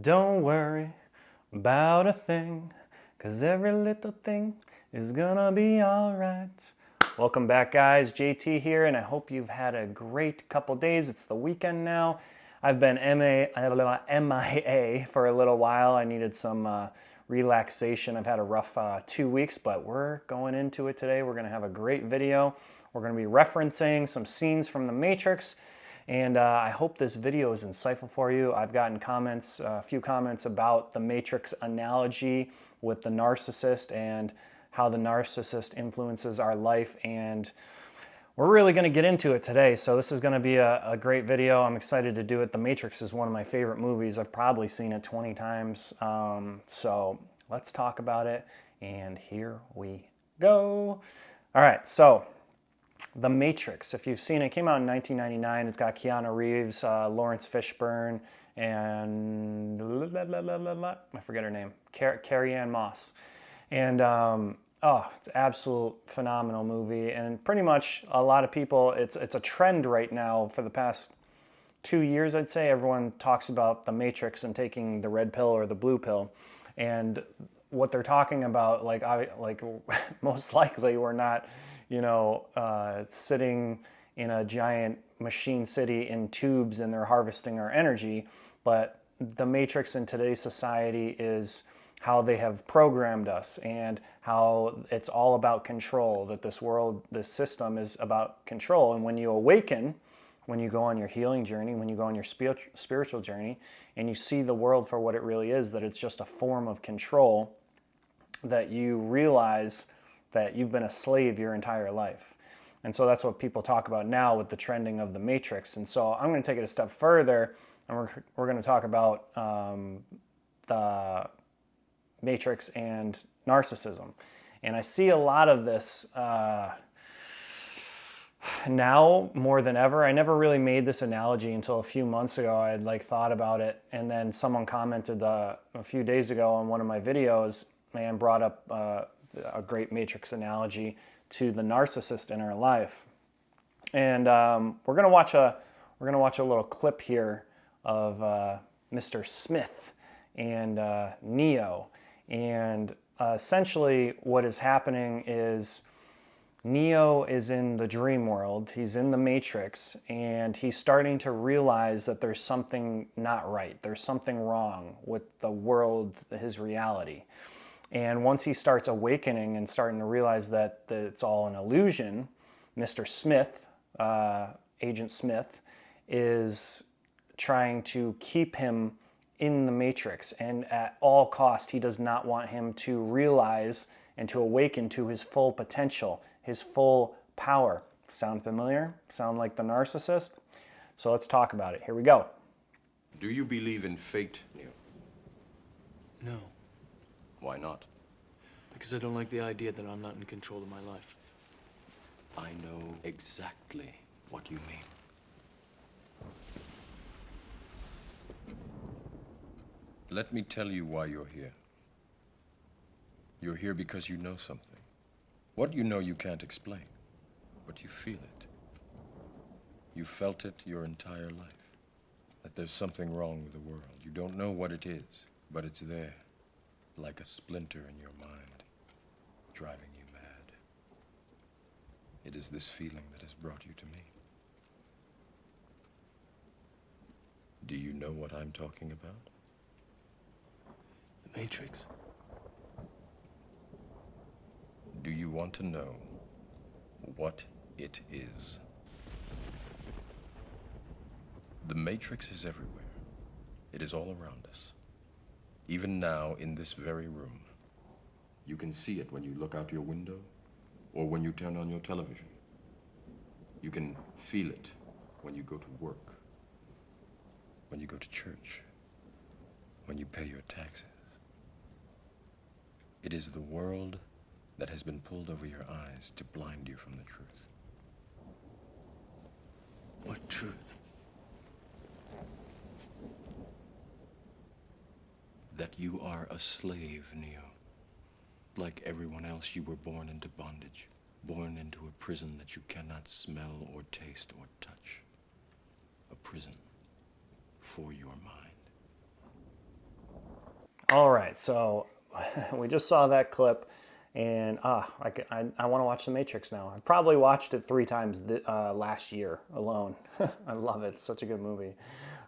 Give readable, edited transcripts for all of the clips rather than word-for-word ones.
Don't worry about a thing, 'cause every little thing is gonna be alright. Welcome back, guys. JT here, and I hope you've had a great couple days. It's the weekend now. I've been MIA for a little while. I needed some relaxation. I've had a rough 2 weeks, but we're going into it today. We're going to have a great video. We're going to be referencing some scenes from The Matrix, and I hope this video is insightful for you. I've gotten comments, a few comments about the Matrix analogy with the narcissist and how the narcissist influences our life, and we're really going to get into it today. So this is going to be a great video. I'm excited to do it. The Matrix is one of my favorite movies. I've probably seen it 20 times. So let's talk about it, and here we go. All right, so The Matrix, if you've seen it, came out in 1999. It's got Keanu Reeves, Lawrence Fishburne, and I forget her name, Carrie-Anne Moss. And it's an absolute phenomenal movie. And pretty much a lot of people, it's a trend right now for the past 2 years, I'd say. Everyone talks about The Matrix and taking the red pill or the blue pill. And what they're talking about, most likely we're not, sitting in a giant machine city in tubes and they're harvesting our energy. But the Matrix in today's society is how they have programmed us and how it's all about control, that this world, this system is about control. And when you awaken, when you go on your healing journey, when you go on your spiritual journey, and you see the world for what it really is, that it's just a form of control, that you realize that you've been a slave your entire life. And so that's what people talk about now with the trending of The Matrix. And so I'm going to take it a step further, and we're going to talk about the Matrix and narcissism. And I see a lot of this now more than ever. I never really made this analogy until a few months ago. I had thought about it, and then someone commented a few days ago on one of my videos and brought up a great Matrix analogy to the narcissist in our life. And we're gonna watch a little clip here of Mr. Smith and Neo. And essentially what is happening is Neo is in the dream world, he's in the Matrix, and he's starting to realize that there's something not right. There's something wrong with the world, his reality. And once he starts awakening and starting to realize that it's all an illusion, Mr. Smith, Agent Smith, is trying to keep him in the Matrix, and at all cost, he does not want him to realize and to awaken to his full potential, his full power. Sound familiar? Sound like the narcissist? So let's talk about it. Here we go. Do you believe in fate, Neo? No, Why not? because I don't like the idea that I'm not in control of my life. I know exactly what you mean. Let me tell you why you're here. You're here because you know something. What you know you can't explain, but you feel it. You felt it your entire life, that there's something wrong with the world. You don't know what it is, but it's there, like a splinter in your mind, driving you mad. It is this feeling that has brought you to me. Do you know what I'm talking about? The Matrix. Do you want to know what it is? The Matrix is everywhere. It is all around us. Even now, in this very room. You can see it when you look out your window or when you turn on your television. You can feel it when you go to work, when you go to church, when you pay your taxes. It is the world that has been pulled over your eyes to blind you from the truth. What truth? That you are a slave, Neo. Like everyone else, you were born into bondage, born into a prison that you cannot smell or taste or touch. A prison for your mind. All right, so we just saw that clip, and I want to watch The Matrix now. I probably watched it 3 times last year alone. I love it. It's such a good movie.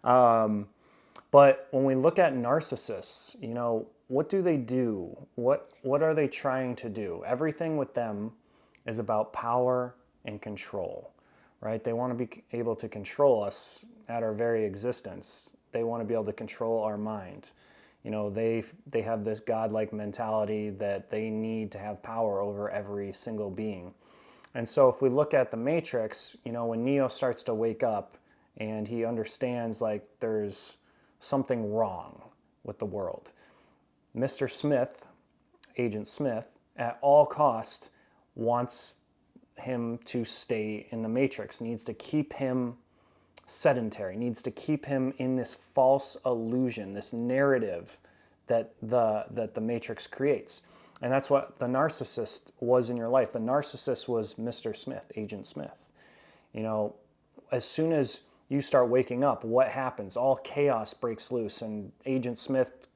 But when we look at narcissists, you know, what do they do? What are they trying to do? Everything with them is about power and control, right? They want to be able to control us at our very existence. They want to be able to control our mind. You know, they have this godlike mentality that they need to have power over every single being. And so if we look at the Matrix, you know, when Neo starts to wake up and he understands like there's something wrong with the world, Mr. Smith, Agent Smith, at all costs wants him to stay in the Matrix, needs to keep him sedentary, needs to keep him in this false illusion, this narrative that the Matrix creates. And that's what the narcissist was in your life. The narcissist was Mr. Smith, Agent Smith. You know, as soon as you start waking up, what happens? All chaos breaks loose, and Agent Smith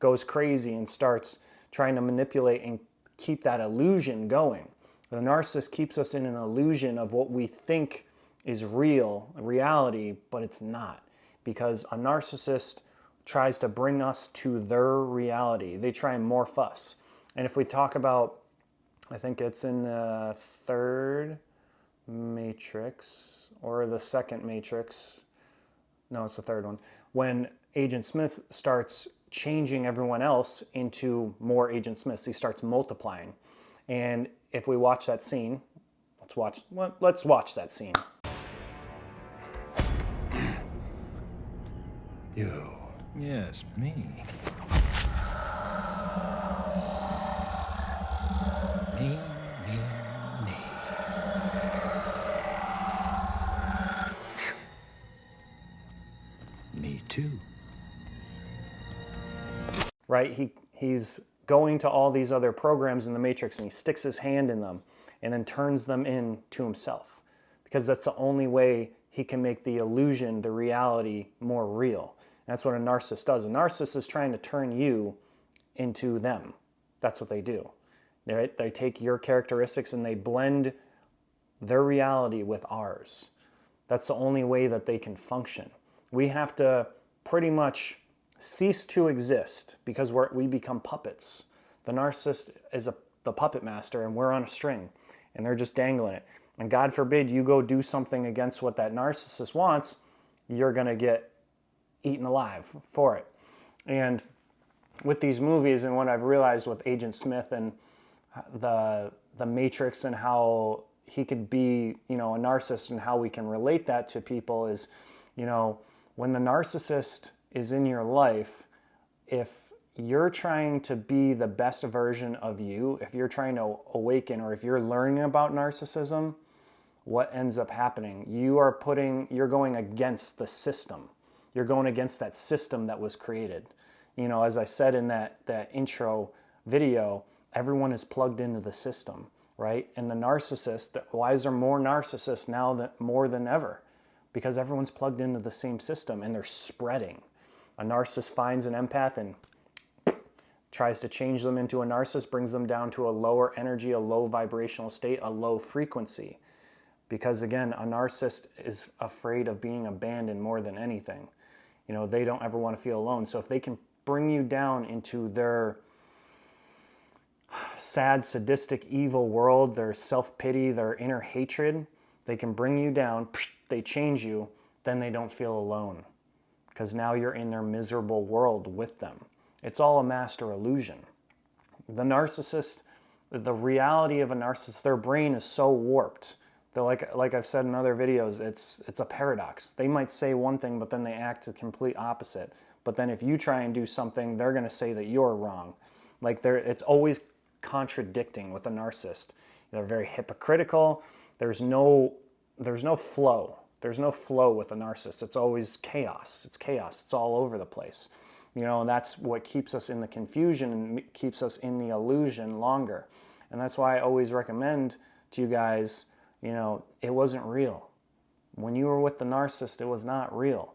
goes crazy and starts trying to manipulate and keep that illusion going. The narcissist keeps us in an illusion of what we think is reality, but it's not. Because a narcissist tries to bring us to their reality. They try and morph us. And if we talk about, I think it's in the 3rd Matrix, or the 2nd Matrix, no, it's the 3rd one, when Agent Smith starts changing everyone else into more Agent Smiths, he starts multiplying. And if we watch that scene, let's watch that scene. You. Yes, me. Me. Me too. Right? He's going to all these other programs in the Matrix and he sticks his hand in them and then turns them into himself. Because that's the only way he can make the illusion, the reality, more real. And that's what a narcissist does. A narcissist is trying to turn you into them. That's what they do. Right? They take your characteristics and they blend their reality with ours. That's the only way that they can function. We have to pretty much cease to exist because we become puppets. The narcissist is the puppet master and we're on a string and they're just dangling it. And God forbid you go do something against what that narcissist wants, you're going to get eaten alive for it. And with these movies and what I've realized with Agent Smith and the Matrix and how he could be, you know, a narcissist and how we can relate that to people is, you know, when the narcissist is in your life, if you're trying to be the best version of you, if you're trying to awaken or if you're learning about narcissism, what ends up happening? You're going against the system. You're going against that system that was created. You know, as I said in that intro video, everyone is plugged into the system, right? And the narcissist, why is there more narcissists now more than ever? Because everyone's plugged into the same system and they're spreading. A narcissist finds an empath and tries to change them into a narcissist, brings them down to a lower energy, a low vibrational state, a low frequency. Because again, a narcissist is afraid of being abandoned more than anything. You know, they don't ever want to feel alone. So if they can bring you down into their sad, sadistic, evil world, their self-pity, their inner hatred, they can bring you down, they change you, then they don't feel alone. Because now you're in their miserable world with them. It's all a master illusion. The narcissist, the reality of a narcissist, their brain is so warped. They're like I've said in other videos, it's a paradox. They might say one thing, but then they act the complete opposite. But then if you try and do something, they're going to say that you're wrong. Like it's always contradicting with a narcissist. They're very hypocritical. There's no flow. There's no flow with a narcissist. It's always chaos. It's chaos. It's all over the place. You know, and that's what keeps us in the confusion and keeps us in the illusion longer. And that's why I always recommend to you guys, you know, it wasn't real. When you were with the narcissist, it was not real.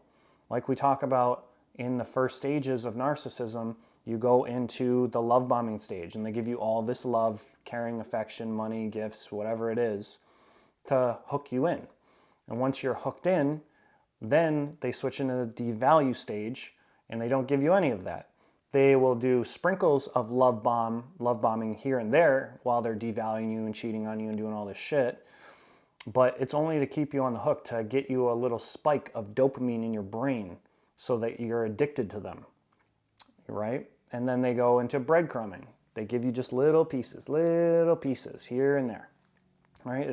Like we talk about in the first stages of narcissism, You go into the love bombing stage, and they give you all this love, caring, affection, money, gifts, whatever it is, to hook you in. And once you're hooked in, then they switch into the devalue stage, and they don't give you any of that. They will do sprinkles of love bombing here and there while they're devaluing you and cheating on you and doing all this shit. But it's only to keep you on the hook, to get you a little spike of dopamine in your brain so that you're addicted to them, right? And then they go into breadcrumbing. They give you just little pieces here and there, right?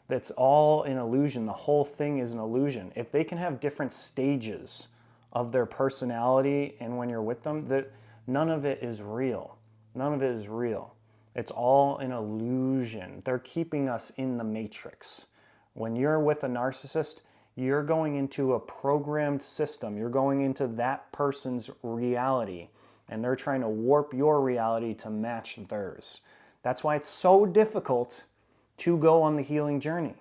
That's all an illusion. The whole thing is an illusion. If they can have different stages of their personality, and when you're with them, that none of it is real. None of it is real. It's all an illusion. They're keeping us in the matrix. When you're with a narcissist, you're going into a programmed system. You're going into that person's reality, and they're trying to warp your reality to match theirs. That's why it's so difficult to go on the healing journey,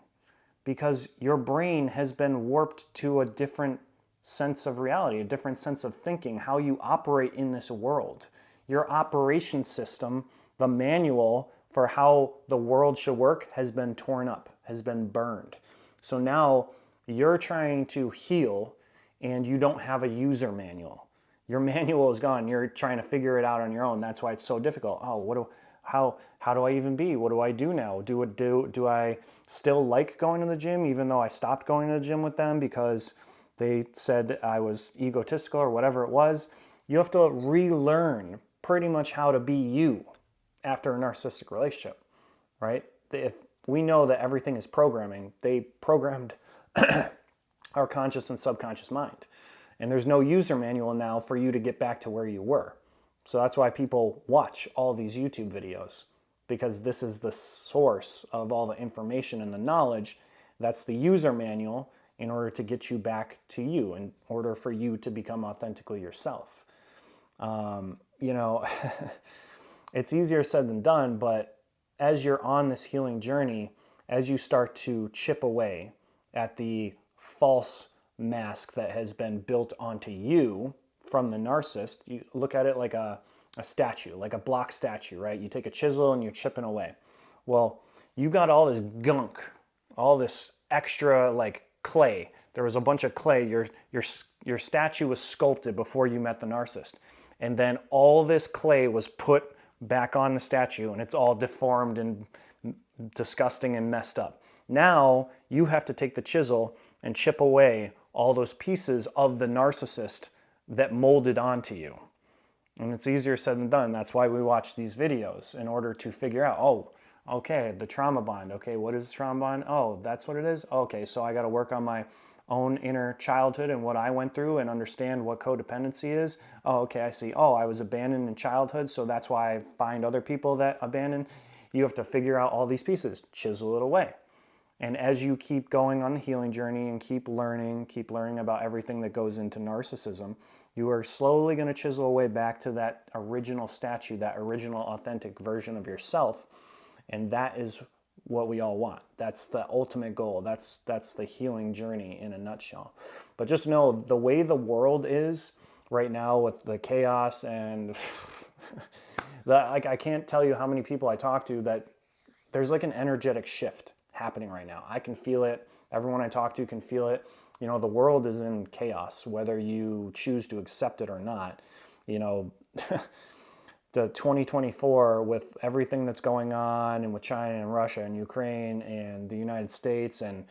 because your brain has been warped to a different sense of reality, a different sense of thinking, how you operate in this world. Your operation system, the manual for how the world should work, has been torn up, has been burned. So now you're trying to heal, and you don't have a user manual. Your manual is gone. You're trying to figure it out on your own. That's why it's so difficult. Oh, how do I even be? What do I do now? Do I still like going to the gym, even though I stopped going to the gym with them because they said I was egotistical or whatever it was? You have to relearn pretty much how to be you after a narcissistic relationship, right? If we know that everything is programming, they programmed our conscious and subconscious mind. And there's no user manual now for you to get back to where you were. So that's why people watch all these YouTube videos, because this is the source of all the information and the knowledge. That's the user manual in order to get you back to you, in order for you to become authentically yourself. It's easier said than done, but as you're on this healing journey, as you start to chip away at the false mask that has been built onto you from the narcissist, you look at it like a statue, like a block statue, right? You take a chisel and you're chipping away. Well, you got all this gunk, all this extra like clay. There was a bunch of clay. Your statue was sculpted before you met the narcissist. And then all this clay was put back on the statue, and it's all deformed and disgusting and messed up. Now you have to take the chisel and chip away all those pieces of the narcissist that molded onto you. And it's easier said than done. That's why we watch these videos, in order to figure out, oh, okay, the trauma bond. Okay, what is trauma bond? Oh, that's what it is? Okay, so I got to work on my own inner childhood and what I went through and understand what codependency is. Oh, okay, I see. Oh, I was abandoned in childhood, so that's why I find other people that abandon. You have to figure out all these pieces, chisel it away. And as you keep going on the healing journey and keep learning about everything that goes into narcissism, you are slowly going to chisel away back to that original statue, that original authentic version of yourself. And that is what we all want. That's the ultimate goal. That's the healing journey in a nutshell. But just know, the way the world is right now with the chaos and I can't tell you how many people I talk to that there's like an energetic shift happening right now. I can feel it. Everyone I talk to can feel it. The world is in chaos, whether you choose to accept it or not. The 2024, with everything that's going on, and with China and Russia and Ukraine and the United States, and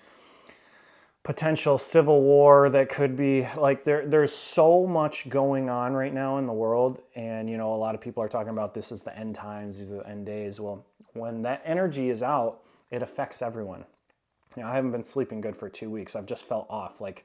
potential civil war that could be, like, there's so much going on right now in the world. And a lot of people are talking about this as the end times, these are the end days. Well, when that energy is out, it affects everyone. I haven't been sleeping good for 2 weeks. I've just felt off. Like,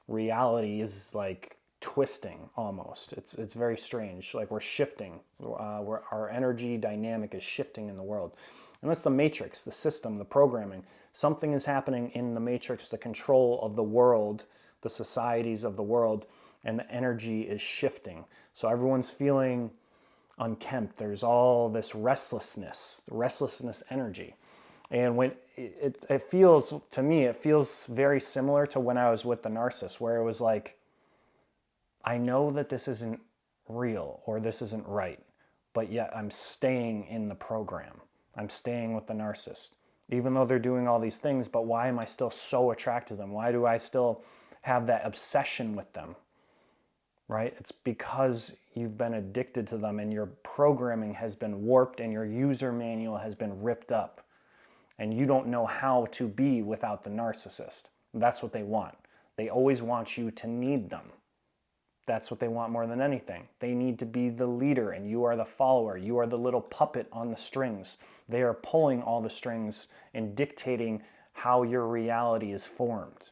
reality is like twisting almost. It's very strange. Like, we're shifting. Our energy dynamic is shifting in the world. And that's the matrix, the system, the programming. Something is happening in the matrix, the control of the world, the societies of the world, and the energy is shifting. So everyone's feeling unkempt. There's all this restlessness energy. And when it feels, to me, it feels very similar to when I was with the narcissist, where it was like, I know that this isn't real or this isn't right, but yet I'm staying in the program. I'm staying with the narcissist, even though they're doing all these things. But why am I still so attracted to them? Why do I still have that obsession with them? Right? It's because you've been addicted to them and your programming has been warped and your user manual has been ripped up. And you don't know how to be without the narcissist. That's what they want. They always want you to need them. That's what they want more than anything. They need to be the leader and you are the follower. You are the little puppet on the strings. They are pulling all the strings and dictating how your reality is formed.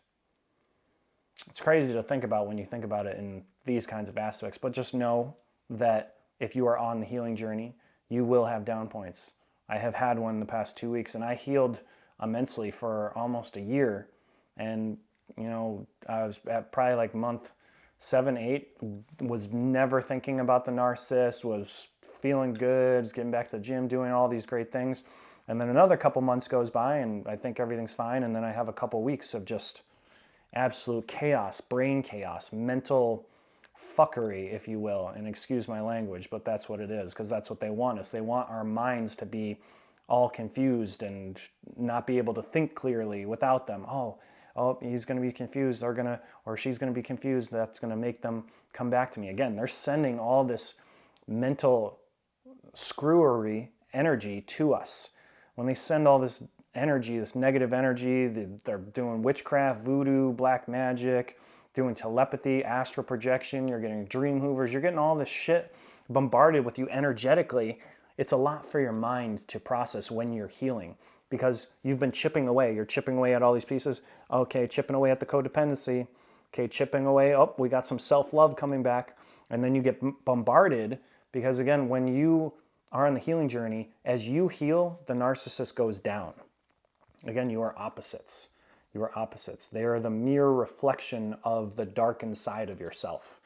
It's crazy to think about when you think about it in these kinds of aspects, but just know that if you are on the healing journey, you will have down points. I have had one the past 2 weeks and I healed immensely for almost a year. And, you know, I was at probably like month 7, 8, was never thinking about the narcissist, was feeling good, was getting back to the gym, doing all these great things. And then another couple months goes by and I think everything's fine. And then I have a couple weeks of just absolute chaos, brain chaos, mental fuckery, if you will, and excuse my language, but that's what it is, because that's what they want us. They want our minds to be all confused and not be able to think clearly without them. Oh, he's going to be confused, or she's going to be confused. That's going to make them come back to me. Again, they're sending all this mental screwery energy to us. When they send all this energy, this negative energy, they're doing witchcraft, voodoo, black magic, doing telepathy, astral projection, you're getting dream hoovers, you're getting all this shit bombarded with you energetically. It's a lot for your mind to process when you're healing because you've been chipping away. You're chipping away at all these pieces. Okay, chipping away at the codependency. Okay, chipping away. Oh, we got some self-love coming back. And then you get bombarded because, again, when you are on the healing journey, as you heal, the narcissist goes down. Again, you are opposites. You are opposites. They are the mirror reflection of the darkened side of yourself.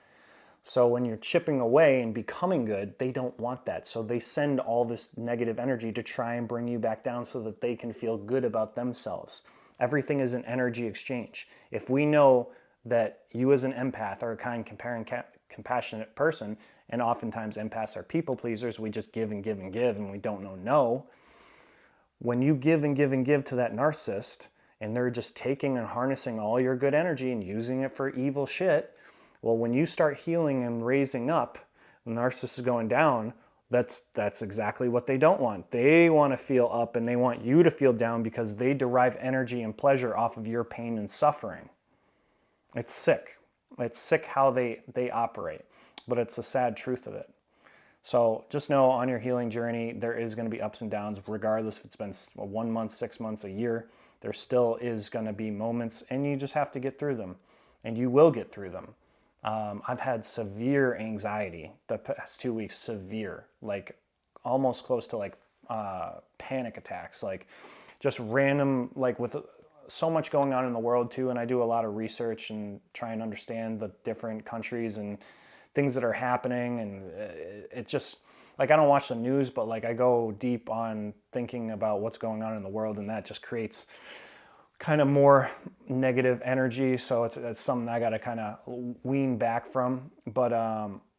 So when you're chipping away and becoming good, they don't want that. So they send all this negative energy to try and bring you back down so that they can feel good about themselves. Everything is an energy exchange. If we know that you as an empath are a kind, caring, compassionate person, and oftentimes empaths are people pleasers, we just give and give and give and we don't know no. When you give and give and give to that narcissist, and they're just taking and harnessing all your good energy and using it for evil shit, well, when you start healing and raising up, the narcissist is going down, that's exactly what they don't want. They want to feel up and they want you to feel down because they derive energy and pleasure off of your pain and suffering. It's sick. It's sick how they operate, but it's the sad truth of it. So just know on your healing journey, there is going to be ups and downs, regardless if it's been 1 month, 6 months, a year. There still is going to be moments, and you just have to get through them, and you will get through them. I've had severe anxiety the past 2 weeks, severe, like almost close to like panic attacks, like just random, like with so much going on in the world too. And I do a lot of research and try and understand the different countries and things that are happening. And it just, like, I don't watch the news, but like I go deep on thinking about what's going on in the world, and that just creates kind of more negative energy. So it's something I got to kind of wean back from. But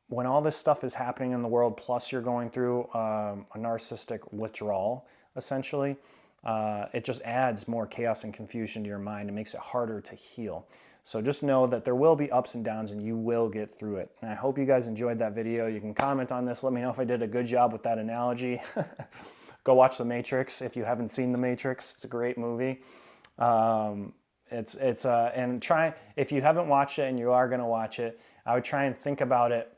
when all this stuff is happening in the world, plus you're going through a narcissistic withdrawal, essentially, it just adds more chaos and confusion to your mind and makes it harder to heal. So just know that there will be ups and downs and you will get through it. And I hope you guys enjoyed that video. You can comment on this. Let me know if I did a good job with that analogy. Go watch The Matrix if you haven't seen The Matrix. It's a great movie. And try, if you haven't watched it and you are going to watch it, I would try and think about it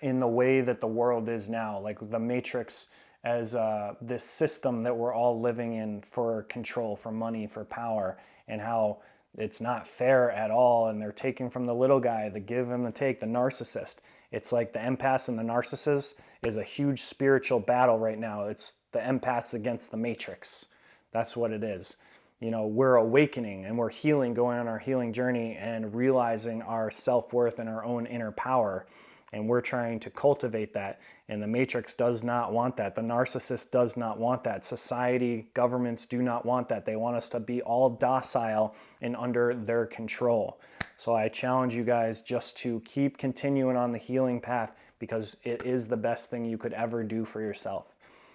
in the way that the world is now, like The Matrix as this system that we're all living in for control, for money, for power, and how it's not fair at all, and they're taking from the little guy, the give and the take, the narcissist. It's like the empaths and the narcissists is a huge spiritual battle right now. It's the empaths against the Matrix. That's what it is. You know, we're awakening and we're healing, going on our healing journey and realizing our self-worth and our own inner power. And we're trying to cultivate that. And the Matrix does not want that. The narcissist does not want that. Society, governments do not want that. They want us to be all docile and under their control. So I challenge you guys just to keep continuing on the healing path. because it is the best thing you could ever do for yourself.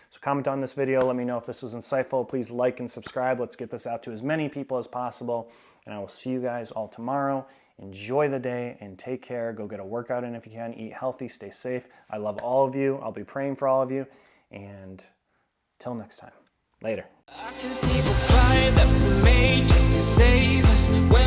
So comment on this video. Let me know if this was insightful. Please like and subscribe. Let's get this out to as many people as possible. And I will see you guys all tomorrow. Enjoy the day and take care. Go get a workout in if you can. Eat healthy. Stay safe. I love all of you. I'll be praying for all of you. And till next time. Later. I can see the fire that we made just to save us.